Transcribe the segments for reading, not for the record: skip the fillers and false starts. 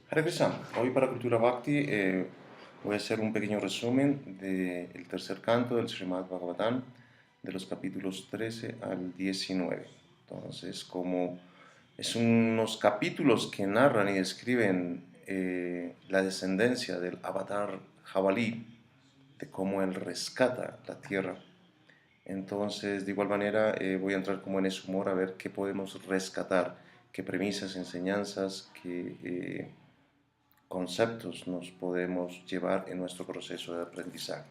Hare Krishna. Hoy para Cultura Bhakti voy a hacer un pequeño resumen del tercer canto del Srimad Bhagavatam, de los capítulos 13 al 19. Entonces, como es unos capítulos que narran y describen la descendencia del avatar jabalí, de cómo él rescata la tierra. Entonces, de igual manera, voy a entrar como en ese humor a ver qué podemos rescatar, qué premisas, enseñanzas, qué conceptos nos podemos llevar en nuestro proceso de aprendizaje.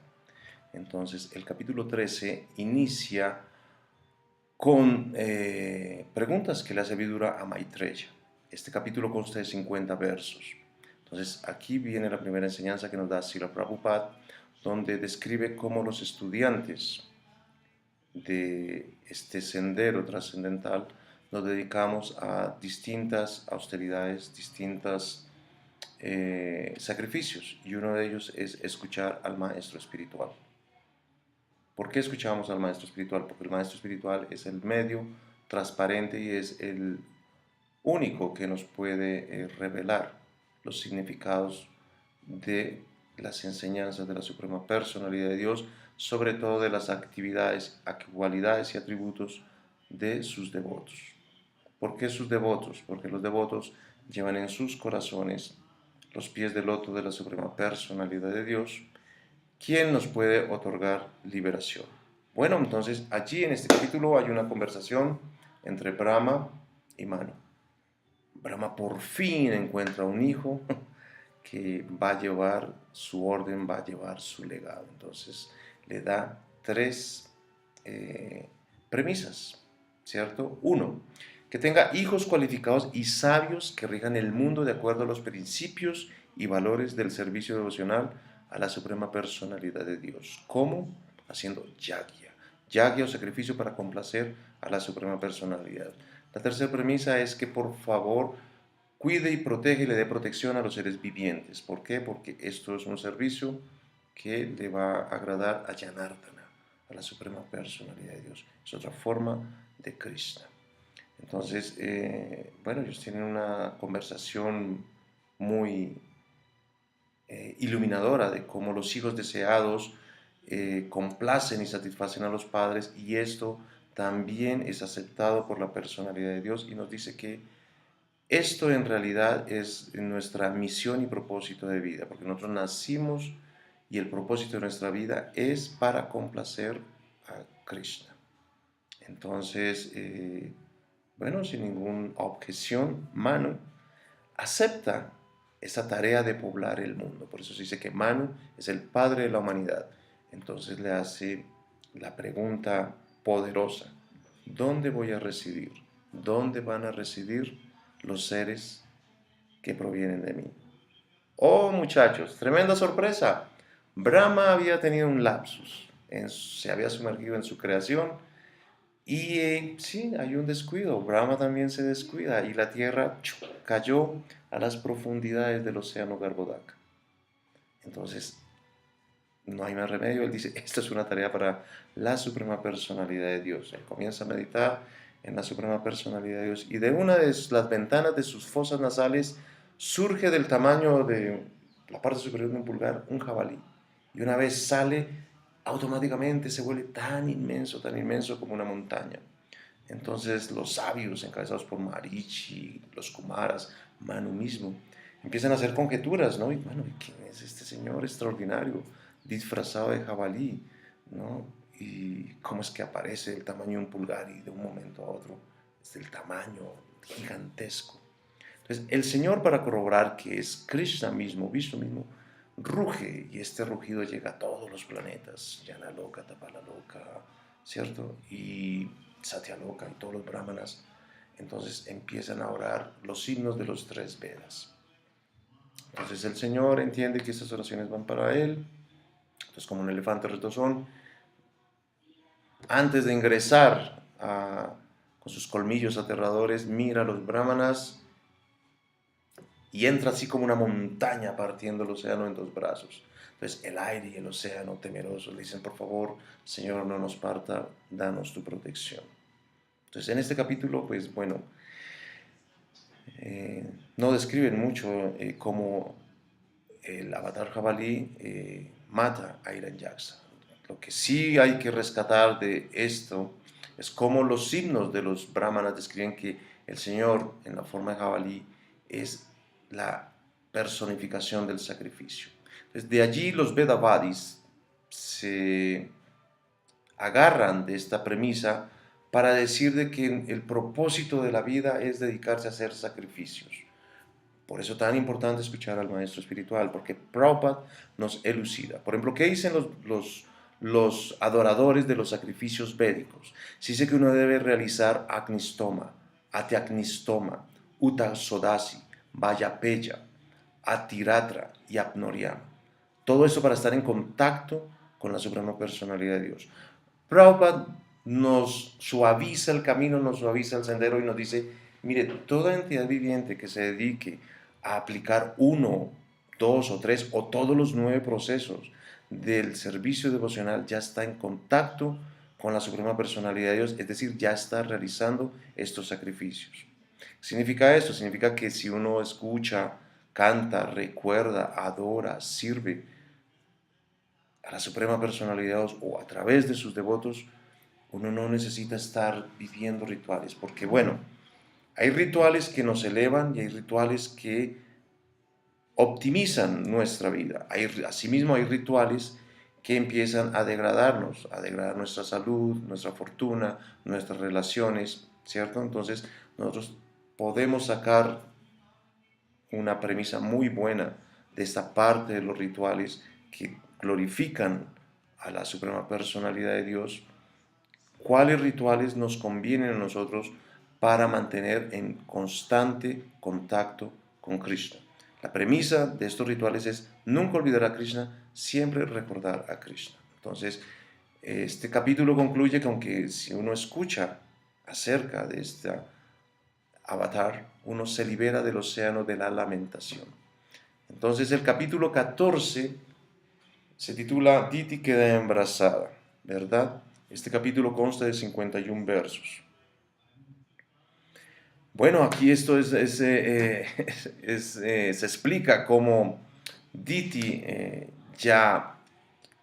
Entonces, el capítulo 13 inicia con preguntas que le hace Vidura a Maitreya. Este capítulo consta de 50 versos. Entonces, aquí viene la primera enseñanza que nos da Srila Prabhupada, donde describe cómo los estudiantes de este sendero trascendental nos dedicamos a distintas austeridades, distintas sacrificios, y uno de ellos es escuchar al maestro espiritual. ¿Por qué escuchamos al maestro espiritual? Porque el maestro espiritual es el medio transparente y es el único que nos puede revelar los significados de las enseñanzas de la Suprema Personalidad de Dios, sobre todo de las actividades, cualidades y atributos de sus devotos. ¿Por qué sus devotos? Porque los devotos llevan en sus corazones los pies del loto de la Suprema Personalidad de Dios, quien nos puede otorgar liberación. Bueno, entonces allí en este capítulo hay una conversación entre Brahma y Manu. Brahma por fin encuentra un hijo que va a llevar su orden, va a llevar su legado. Entonces le da tres premisas, ¿cierto? Uno, que tenga hijos cualificados y sabios que rijan el mundo de acuerdo a los principios y valores del servicio devocional a la Suprema Personalidad de Dios. ¿Cómo? Haciendo yagya. Yagya o sacrificio para complacer a la Suprema Personalidad. La tercera premisa es que por favor cuide y protege y le dé protección a los seres vivientes. ¿Por qué? Porque esto es un servicio que le va a agradar a Janardana, a la Suprema Personalidad de Dios. Es otra forma de Krishna. Entonces, bueno, ellos tienen una conversación muy iluminadora de cómo los hijos deseados complacen y satisfacen a los padres, y esto también es aceptado por la personalidad de Dios, y nos dice que esto en realidad es nuestra misión y propósito de vida, porque nosotros nacimos y el propósito de nuestra vida es para complacer a Krishna. Entonces, bueno, sin ninguna objeción, Manu acepta esa tarea de poblar el mundo. Por eso se dice que Manu es el padre de la humanidad. Entonces le hace la pregunta poderosa: ¿dónde voy a residir? ¿Dónde van a residir los seres que provienen de mí? Oh, muchachos, tremenda sorpresa. Brahma había tenido un lapsus, se había sumergido en su creación, y sí, hay un descuido. Brahma también se descuida y la tierra cayó a las profundidades del océano Garbhodaka. Entonces, no hay más remedio. Él dice, esta es una tarea para la Suprema Personalidad de Dios. Él comienza a meditar en la Suprema Personalidad de Dios, y de una de las ventanas de sus fosas nasales surge del tamaño de la parte superior de un pulgar un jabalí. Y una vez sale, automáticamente se vuelve tan inmenso como una montaña. Entonces los sabios, encabezados por Marichi, los Kumaras, Manu mismo, empiezan a hacer conjeturas, ¿no? Y bueno, ¿quién es este señor extraordinario, disfrazado de jabalí, ¿no? Y cómo es que aparece del tamaño de un pulgar y de un momento a otro es del tamaño gigantesco. Entonces el Señor, para corroborar que es Krishna mismo, Vishnu mismo, ruge, y este rugido llega a todos los planetas, Yanaloka, Tapalaloka, ¿cierto? Y Satyaloka y todos los brahmanas. Entonces empiezan a orar los himnos de los tres Vedas. Entonces el Señor entiende que estas oraciones van para él. Entonces, como un elefante retozón, antes de ingresar con sus colmillos aterradores, mira a los brahmanas y entra así como una montaña partiendo el océano en dos brazos. Entonces el aire y el océano temerosos le dicen, por favor, Señor, no nos parta, danos tu protección. Entonces en este capítulo, pues bueno, no describen mucho cómo el avatar jabalí mata a Iran Jackson. Lo que sí hay que rescatar de esto es cómo los himnos de los brahmanas describen que el Señor en la forma de jabalí es la personificación del sacrificio. Desde allí los Vedavadis se agarran de esta premisa para decir de que el propósito de la vida es dedicarse a hacer sacrificios. Por eso es tan importante escuchar al maestro espiritual, porque Prabhupada nos elucida. Por ejemplo, ¿qué dicen los adoradores de los sacrificios védicos? Se dice que uno debe realizar Agnistoma, Atiagnistoma, Utasodasi, Vayapeya, Atiratra y Apnoriam. Todo eso para estar en contacto con la Suprema Personalidad de Dios. Prabhupada nos suaviza el camino, nos suaviza el sendero y nos dice, mire, toda entidad viviente que se dedique a aplicar uno, dos o tres o todos los 9 procesos del servicio devocional ya está en contacto con la Suprema Personalidad de Dios, es decir, ya está realizando estos sacrificios. ¿Qué significa esto? Significa que si uno escucha, canta, recuerda, adora, sirve a la Suprema Personalidad de Dios o a través de sus devotos, uno no necesita estar viviendo rituales, porque bueno, hay rituales que nos elevan y hay rituales que optimizan nuestra vida. Asimismo, hay rituales que empiezan a degradarnos, a degradar nuestra salud, nuestra fortuna, nuestras relaciones, ¿cierto? Entonces, nosotros podemos sacar una premisa muy buena de esta parte de los rituales que glorifican a la Suprema Personalidad de Dios. ¿Cuáles rituales nos convienen a nosotros para mantener en constante contacto con Krishna? La premisa de estos rituales es nunca olvidar a Krishna, siempre recordar a Krishna. Entonces, este capítulo concluye con que si uno escucha acerca de este avatar, uno se libera del océano de la lamentación. Entonces, el capítulo 14 se titula Diti queda embarazada, ¿verdad? Este capítulo consta de 51 versos. Bueno, aquí esto se explica cómo Diti ya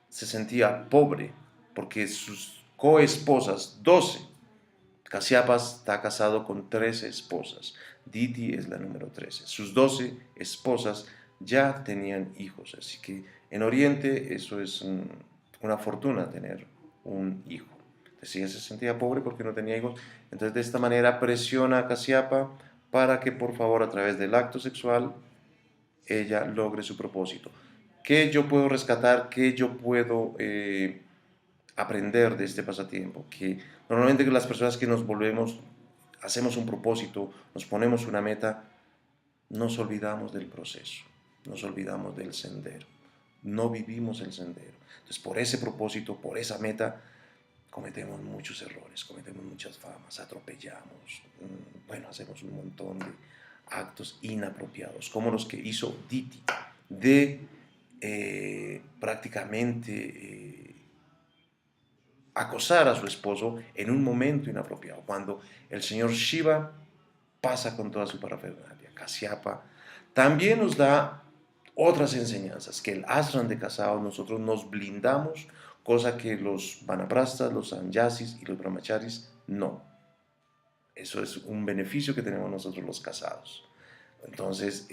se sentía pobre porque sus coesposas, 12, Kasyapa está casado con 13 esposas, Diti es la número 13, sus 12 esposas ya tenían hijos, así que en Oriente eso es una fortuna tener un hijo. Entonces ella se sentía pobre porque no tenía hijos, entonces de esta manera presiona a Kasyapa para que por favor a través del acto sexual ella logre su propósito. ¿Qué yo puedo rescatar? ¿Qué yo puedo aprender de este pasatiempo? Que normalmente las personas que nos volvemos, hacemos un propósito, nos ponemos una meta, nos olvidamos del proceso, nos olvidamos del sendero, no vivimos el sendero. Entonces por ese propósito, por esa meta, cometemos muchos errores, cometemos muchas famas, atropellamos, bueno, hacemos un montón de actos inapropiados, como los que hizo Diti, de prácticamente acosar a su esposo en un momento inapropiado, cuando el señor Shiva pasa con toda su parafernalia. Kasyapa también nos da otras enseñanzas, que el ashram de casados nosotros nos blindamos, cosa que los vanaprastas, los sanyasis y los brahmacharis no. Eso es un beneficio que tenemos nosotros los casados. Entonces,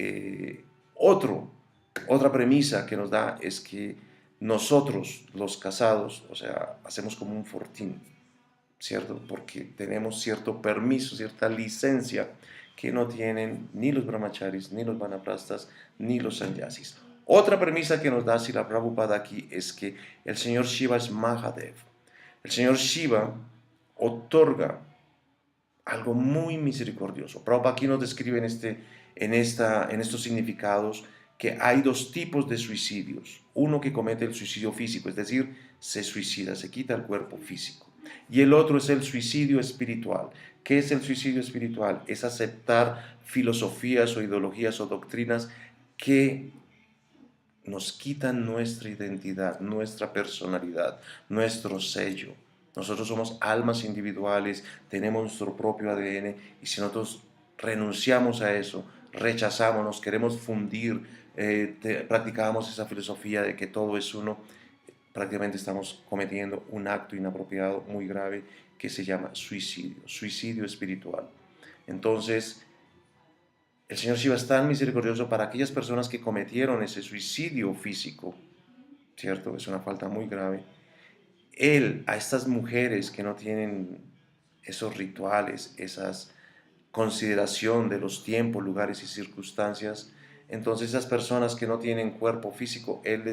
otra premisa que nos da es que nosotros, los casados, o sea, hacemos como un fortín, ¿cierto? Porque tenemos cierto permiso, cierta licencia que no tienen ni los brahmacharis, ni los vanaprastas, ni los sannyasis. Otra premisa que nos da Srila Prabhupada aquí es que el señor Shiva es Mahadev. El señor Shiva otorga algo muy misericordioso. Prabhupada aquí nos describe en estos significados que hay 2 tipos de suicidios. Uno que comete el suicidio físico, es decir, se suicida, se quita el cuerpo físico. Y el otro es el suicidio espiritual. ¿Qué es el suicidio espiritual? Es aceptar filosofías o ideologías o doctrinas que nos quitan nuestra identidad, nuestra personalidad, nuestro sello. Nosotros somos almas individuales, tenemos nuestro propio ADN y si nosotros renunciamos a eso, rechazamos, nos queremos fundir, practicamos esa filosofía de que todo es uno, prácticamente estamos cometiendo un acto inapropiado muy grave que se llama suicidio, suicidio espiritual. Entonces, el Señor Shiva es tan misericordioso para aquellas personas que cometieron ese suicidio físico, ¿cierto? Es una falta muy grave. Él, a estas mujeres que no tienen esos rituales, esas consideración de los tiempos, lugares y circunstancias, entonces esas personas que no tienen cuerpo físico, Él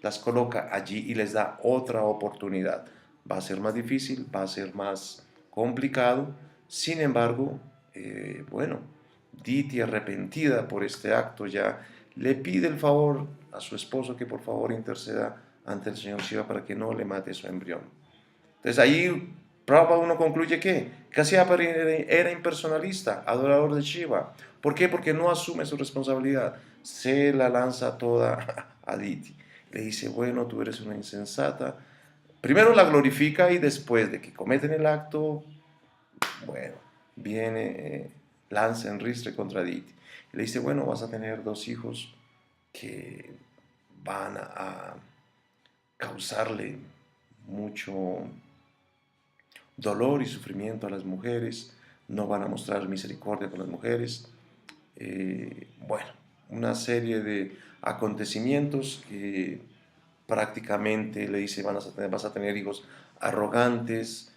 las coloca allí y les da otra oportunidad. Va a ser más difícil, va a ser más complicado, sin embargo, bueno, Diti, arrepentida por este acto, ya le pide el favor a su esposo que por favor interceda ante el Señor Shiva para que no le mate su embrión. Entonces ahí Prabhupada uno concluye que Kasyapa era impersonalista, adorador de Shiva. ¿Por qué? Porque no asume su responsabilidad. Se la lanza toda a Diti. Le dice, bueno, tú eres una insensata. Primero la glorifica y después de que cometen el acto, bueno, viene, lanza en ristre contra Diti. Le dice, bueno, vas a tener 2 hijos que van a causarle mucho dolor y sufrimiento a las mujeres, no van a mostrar misericordia con las mujeres. Bueno, una serie de acontecimientos que prácticamente le dice vas a tener hijos arrogantes,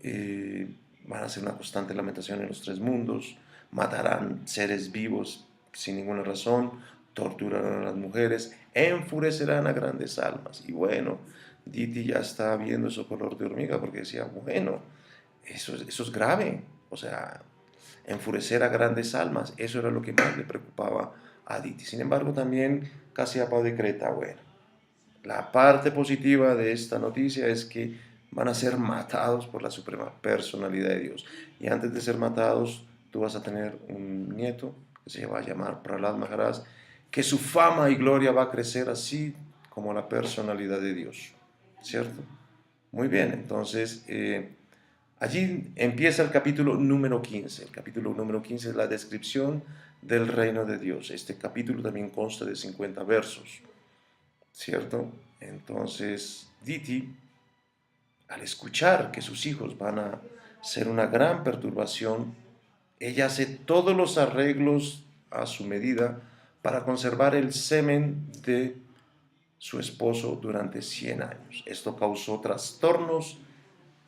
van a ser una constante lamentación en los 3 mundos, matarán seres vivos sin ninguna razón, torturarán a las mujeres, enfurecerán a grandes almas. Y bueno, Diti ya está viendo eso color de hormiga porque decía, bueno, eso es grave, o sea, enfurecer a grandes almas, eso era lo que más le preocupaba a Diti. Sin embargo, también Kasyapa decreta, bueno, la parte positiva de esta noticia es que van a ser matados por la suprema personalidad de Dios. Y antes de ser matados, tú vas a tener un nieto que se va a llamar Prahlad Maharaj, que su fama y gloria va a crecer así como la personalidad de Dios, ¿cierto? Muy bien, entonces allí empieza el capítulo número 15. El capítulo número 15 es la descripción del reino de Dios. Este capítulo también consta de 50 versos, ¿cierto? Entonces, Diti, al escuchar que sus hijos van a ser una gran perturbación, ella hace todos los arreglos a su medida para conservar el semen de su esposo durante 100 años. Esto causó trastornos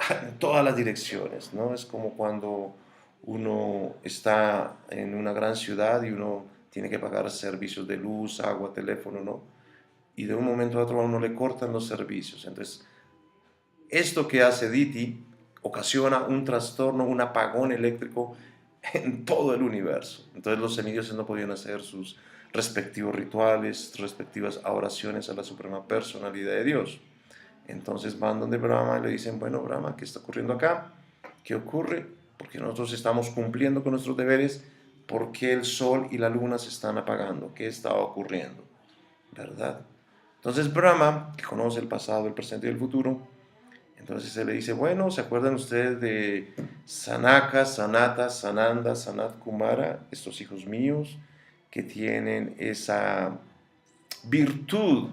en todas las direcciones, ¿no? Es como cuando uno está en una gran ciudad y uno tiene que pagar servicios de luz, agua, teléfono, ¿no? Y de un momento a otro a uno le cortan los servicios. Entonces, esto que hace Diti ocasiona un trastorno, un apagón eléctrico en todo el universo. Entonces los semidioses no podían hacer sus respectivos rituales, respectivas oraciones a la suprema personalidad de Dios. Entonces van donde Brahma y le dicen, bueno, Brahma, ¿qué está ocurriendo acá? ¿Qué ocurre? Porque nosotros estamos cumpliendo con nuestros deberes. ¿Por qué el sol y la luna se están apagando? ¿Qué está ocurriendo? ¿Verdad? Entonces Brahma, que conoce el pasado, el presente y el futuro, entonces se le dice, bueno, ¿se acuerdan ustedes de Sanaka, Sanata, Sananda, Sanat Kumara, estos hijos míos que tienen esa virtud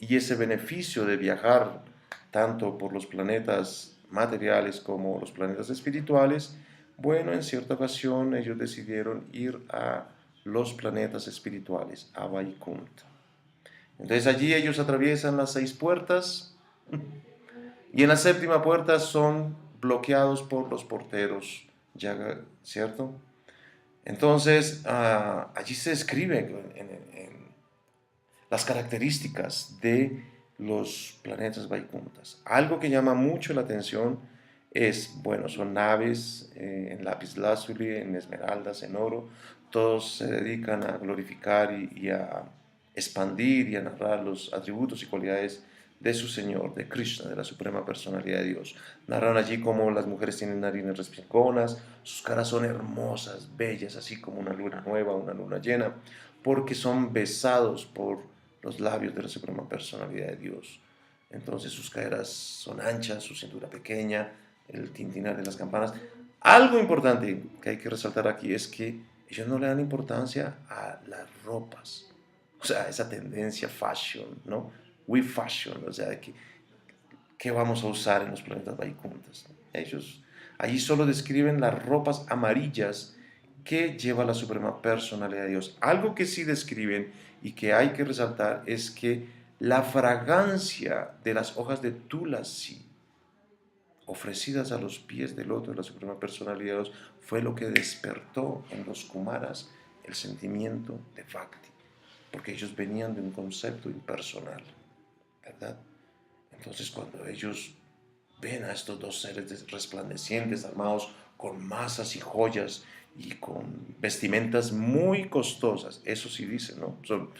y ese beneficio de viajar tanto por los planetas materiales como los planetas espirituales? Bueno, en cierta ocasión ellos decidieron ir a los planetas espirituales, a Vaikunta. Entonces allí ellos atraviesan las 6 puertas y en la 7ª puerta son bloqueados por los porteros, ¿cierto? Entonces allí se describe en las características de los planetas Vaikuntas. Algo que llama mucho la atención es, bueno, son naves en lapislázuli, en esmeraldas, en oro. Todos se dedican a glorificar y a expandir y a narrar los atributos y cualidades de su Señor, de Krishna, de la suprema personalidad de Dios. Narran allí cómo las mujeres tienen narinas respingonas, sus caras son hermosas, bellas, así como una luna nueva, una luna llena, porque son besados por los labios de la suprema personalidad de Dios. Entonces sus caderas son anchas, su cintura pequeña, el tintinar de las campanas. Algo importante que hay que resaltar aquí es que ellos no le dan importancia a las ropas, o sea, esa tendencia fashion, ¿no? We fashion, o sea, de que qué vamos a usar en los planetas Vaikuntas. Ellos allí solo describen las ropas amarillas que lleva la Suprema Personalidad de Dios. Algo que sí describen y que hay que resaltar es que la fragancia de las hojas de tulasi ofrecidas a los pies del otro de la Suprema Personalidad de Dios fue lo que despertó en los Kumaras el sentimiento de Bhakti, porque ellos venían de un concepto impersonal, ¿verdad? Entonces cuando ellos ven a estos dos seres resplandecientes, armados con masas y joyas y con vestimentas muy costosas, eso sí dicen, ¿no? Son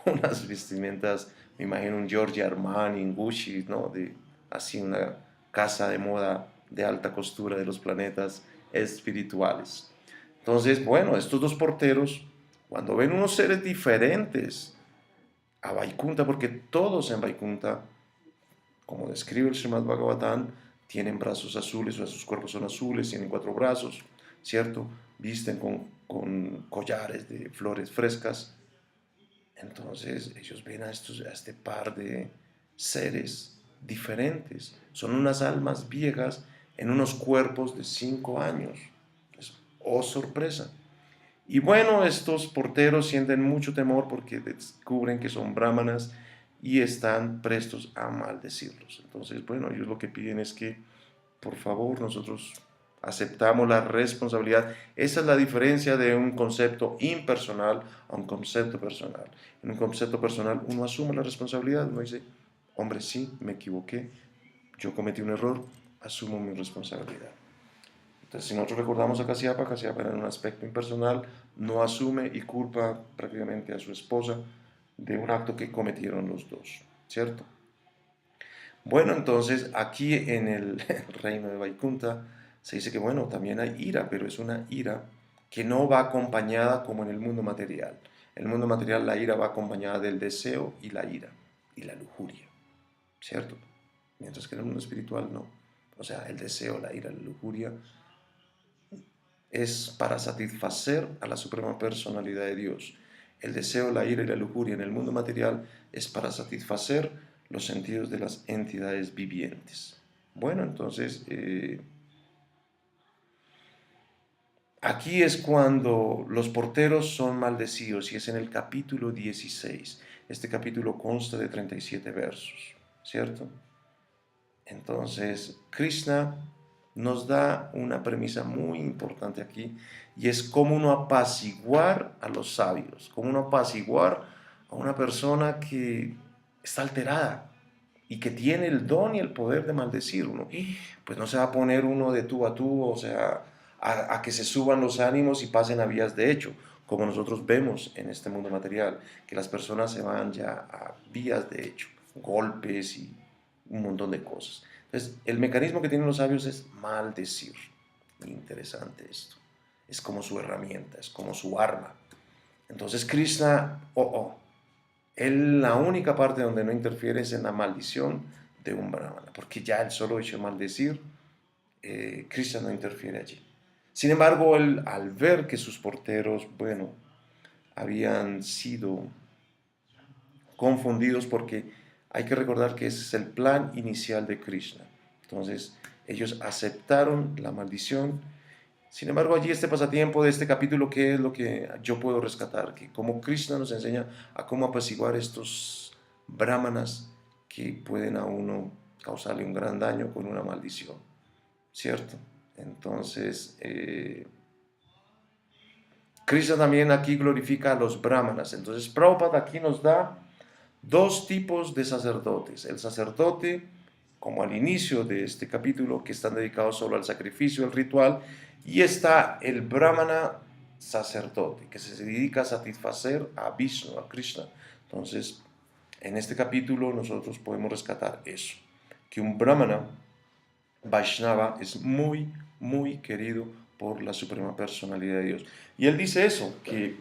unas vestimentas, me imagino un Giorgio Armani, un Gucci, ¿no? De así una casa de moda de alta costura de los planetas espirituales. Entonces, bueno, estos dos porteros, cuando ven unos seres diferentes a Vaikunta, porque todos en Vaikunta, como describe el Srimad Bhagavatam, tienen brazos azules, o sea, sus cuerpos son azules, tienen 4 brazos, ¿cierto? Visten con collares de flores frescas. Entonces ellos ven a este par de seres diferentes. Son unas almas viejas en unos cuerpos de 5 años. Oh, sorpresa. Y bueno, estos porteros sienten mucho temor porque descubren que son brahmanas y están prestos a maldecirlos. Entonces, bueno, ellos lo que piden es que, por favor, nosotros aceptamos la responsabilidad. Esa es la diferencia de un concepto impersonal a un concepto personal. En un concepto personal uno asume la responsabilidad, uno dice, hombre, sí, me equivoqué, yo cometí un error, asumo mi responsabilidad. Entonces, si nosotros recordamos a Casiapa, Casiapa en un aspecto impersonal no asume y culpa prácticamente a su esposa de un acto que cometieron los dos, ¿cierto? Bueno, entonces aquí en el reino de Vaikunta se dice que, bueno, también hay ira, pero es una ira que no va acompañada como en el mundo material. En el mundo material la ira va acompañada del deseo y la ira y la lujuria, ¿cierto? Mientras que en el mundo espiritual no. O sea, el deseo, la ira, la lujuria es para satisfacer a la suprema personalidad de Dios. El deseo, la ira y la lujuria en el mundo material es para satisfacer los sentidos de las entidades vivientes. Bueno, entonces aquí es cuando los porteros son maldecidos y es en el capítulo 16. Este capítulo consta de 37 versos, ¿cierto? Entonces, Krishna nos da una premisa muy importante aquí y es cómo uno apaciguar a los sabios, cómo uno apaciguar a una persona que está alterada y que tiene el don y el poder de maldecir uno. Pues no se va a poner uno de tú a tú, o sea, a que se suban los ánimos y pasen a vías de hecho, como nosotros vemos en este mundo material, que las personas se van ya a vías de hecho, golpes y un montón de cosas. Entonces, el mecanismo que tienen los sabios es maldecir. Interesante esto. Es como su herramienta, es como su arma. Entonces, Krishna, él la única parte donde no interfiere es en la maldición de un brahmana, porque ya el solo hecho de maldecir, Krishna no interfiere allí. Sin embargo, él, al ver que sus porteros, bueno, habían sido confundidos porque hay que recordar que ese es el plan inicial de Krishna. Entonces, ellos aceptaron la maldición. Sin embargo, allí este pasatiempo de este capítulo, ¿qué es lo que yo puedo rescatar? Que como Krishna nos enseña a cómo apaciguar estos brahmanas que pueden a uno causarle un gran daño con una maldición, ¿cierto? Entonces, Krishna también aquí glorifica a los brahmanas. Entonces, Prabhupada aquí nos da dos tipos de sacerdotes. El sacerdote, como al inicio de este capítulo, que están dedicados solo al sacrificio, al ritual, y está el brahmana sacerdote, que se dedica a satisfacer a Vishnu, a Krishna. Entonces, en este capítulo nosotros podemos rescatar eso, que un brahmana Vaishnava es muy, muy querido por la Suprema Personalidad de Dios. Y él dice eso, que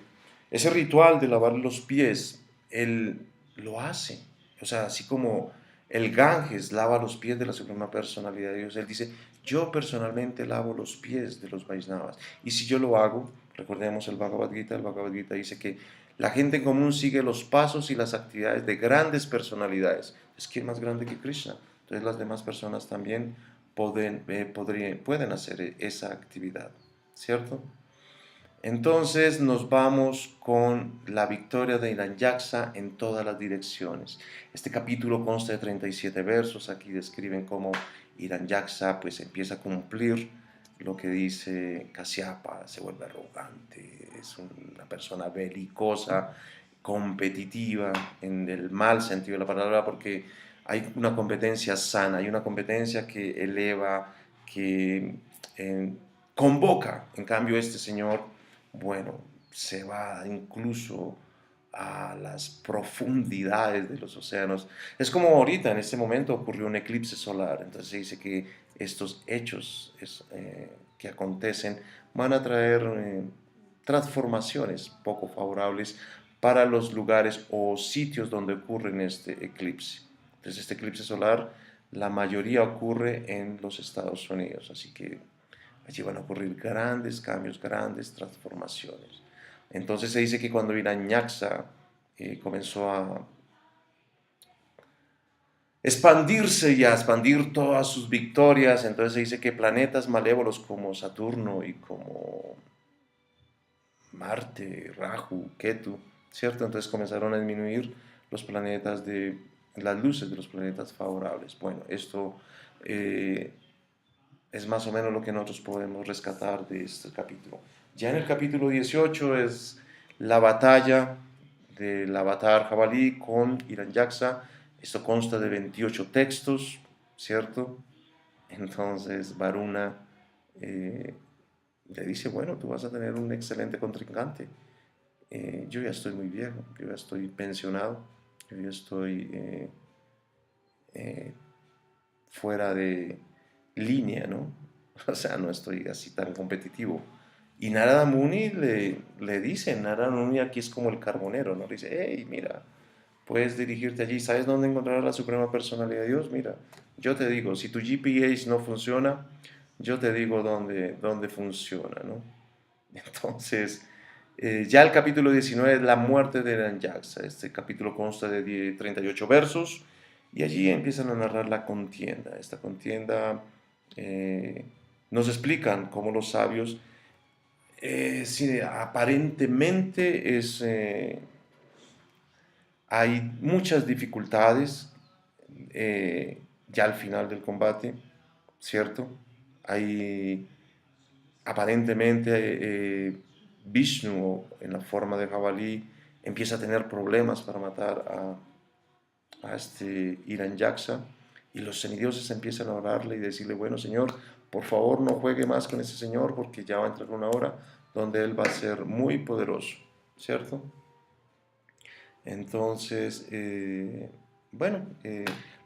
ese ritual de lavar los pies, él lo hace. O sea, así como el Ganges lava los pies de la Suprema Personalidad de Dios, él dice, Yo personalmente lavo los pies de los Vaishnavas. Y si yo lo hago, recordemos el Bhagavad Gita dice que la gente en común sigue los pasos y las actividades de grandes personalidades. Es que más grande que Krishna. Entonces las demás personas también pueden hacer esa actividad, ¿cierto? Entonces nos vamos con la victoria de Hiranyaksa en todas las direcciones. Este capítulo consta de 37 versos. Aquí describen cómo Hiranyaksa pues empieza a cumplir lo que dice Kasyapa, se vuelve arrogante, es una persona belicosa, competitiva, en el mal sentido de la palabra, porque hay una competencia sana, hay una competencia que eleva, que eh, convoca. En cambio, este señor, bueno, se va incluso a las profundidades de los océanos. Es como ahorita, en este momento, ocurrió un eclipse solar, entonces se dice que estos hechos que acontecen van a traer transformaciones poco favorables para los lugares o sitios donde ocurre este eclipse. Entonces este eclipse solar, la mayoría ocurre en los Estados Unidos, así que allí van a ocurrir grandes cambios, grandes transformaciones. Entonces se dice que cuando Hiranyaksa comenzó a expandirse y a expandir todas sus victorias, entonces se dice que planetas malévolos como Saturno y como Marte, Rahu, Ketu, ¿cierto? Entonces comenzaron a disminuir los planetas de las luces de los planetas favorables. Bueno, esto es más o menos lo que nosotros podemos rescatar de este capítulo. Ya en el capítulo 18 es la batalla del avatar jabalí con Hiranyaksa. Esto consta de 28 textos, ¿cierto? Entonces Varuna eh, le dice, bueno, tú vas a tener un excelente contrincante. Yo ya estoy muy viejo, yo ya estoy pensionado, yo ya estoy eh, fuera de línea, ¿no? O sea, no estoy así tan competitivo. Y Narada Muni le dice, Narada Muni aquí es como el carbonero, ¿no? Le dice, hey, mira, puedes dirigirte allí, ¿sabes dónde encontrar a la Suprema Personalidad de Dios? Mira, yo te digo, si tu GPS no funciona, yo te digo dónde funciona, ¿no? Entonces, ya el capítulo 19 es la muerte de Hiranyaksa. Este capítulo consta de 38 versos y allí empiezan a narrar la contienda. Esta contienda eh, nos explican cómo los sabios, sí, aparentemente hay muchas dificultades ya al final del combate, ¿cierto? Hay aparentemente Vishnu en la forma de jabalí empieza a tener problemas para matar a este Hiranyaksa y los semidioses empiezan a orarle y decirle, bueno señor, por favor no juegue más con ese señor porque ya va a entrar una hora donde él va a ser muy poderoso, ¿cierto? Entonces, bueno,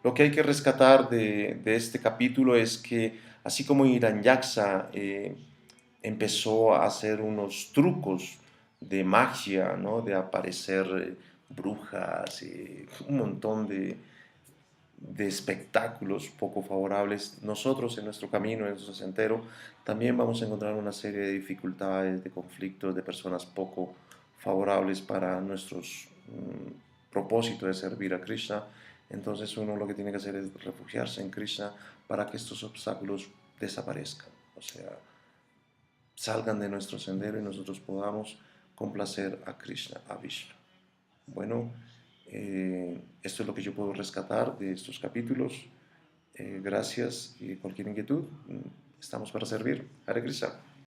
lo que hay que rescatar de este capítulo es que así como Hiranyaksa empezó a hacer unos trucos de magia, ¿no? De aparecer brujas, un montón de espectáculos poco favorables. Nosotros en nuestro camino, en nuestro sendero, también vamos a encontrar una serie de dificultades, de conflictos, de personas poco favorables para nuestros propósitos de servir a Krishna. Entonces uno lo que tiene que hacer es refugiarse en Krishna para que estos obstáculos desaparezcan. O sea, salgan de nuestro sendero y nosotros podamos complacer a Krishna, a Vishnu. Bueno, esto es lo que yo puedo rescatar de estos capítulos. Gracias y cualquier inquietud, estamos para servir. Hare Krishna.